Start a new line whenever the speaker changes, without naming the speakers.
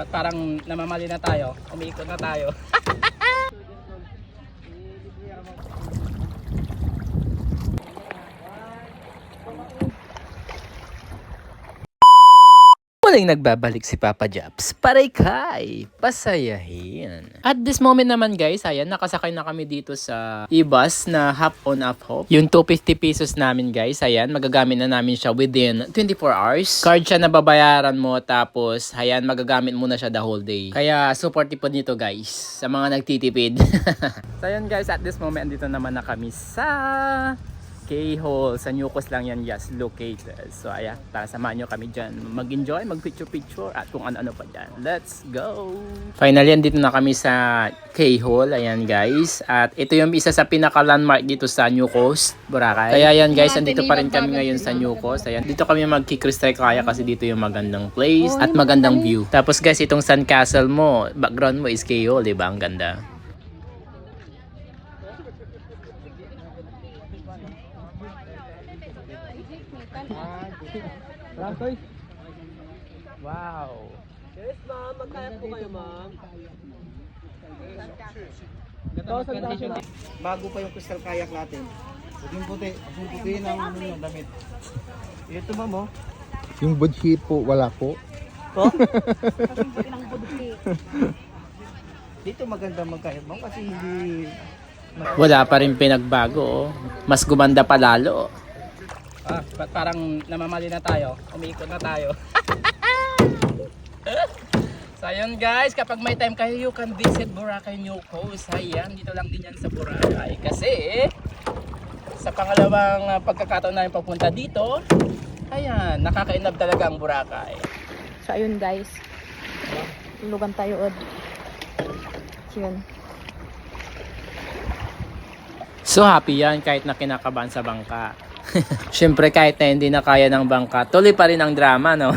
Parang namamali na tayo. Umiikot na tayo. Muling nagbabalik si Papa Japs para ikay pasayahin. At this moment naman guys, ayan, nakasakay na kami dito sa e-bus na half on half off. Yung 250 pesos namin guys, ayan, magagamit na namin siya within 24 hours. Card siya na babayaran mo, tapos ayan, magagamit mo na siya the whole day. Kaya supportive po nito guys, sa mga nagtitipid. So ayan guys, at this moment, dito naman na kami sa K-Hall, sa Newcos lang yan, yes, located. So ayan, tara samahan nyo kami dyan mag-enjoy, mag-picture at kung ano-ano pa dyan. Let's go! Finally, andito na kami sa K-Hall, ayan guys. At ito yung isa sa pinaka-landmark dito sa Newcos, Boracay. Kaya ayan guys, andito pa rin kami ngayon sa Newcos. Ayan, dito kami mag-kikristay kaya kasi dito yung magandang place at magandang view. Tapos guys, itong sandcastle mo, background mo is K-Hall, diba? Ang ganda. Wow.
Yes, ma'am. Magkaya po kayo, ma'am.
Bago pa yung crystal kayak natin. Puting puti. Ang puti ng ano yung damit. Ito ma'am oh.
Yung budhi po, wala po.
Po? Dito maganda magkayat ma'am kasi hindi...
Wala pa rin pinagbago, oh. Mas gumanda pa lalo. Parang namamali na tayo. Umiikot na tayo. So ayun guys, kapag may time kayo, you can visit Boracay Newcos. Ayan, dito lang din yan sa Boracay. Kasi sa pangalawang pagkakataon namin papunta dito, ayan, nakakainab talaga ang Boracay.
So ayun guys, tulugan tayo od. Yun.
So happy yan kahit na kinakabahan sa bangka. Siyempre kahit na hindi na kaya ng bangka, tuloy pa rin ang drama, no?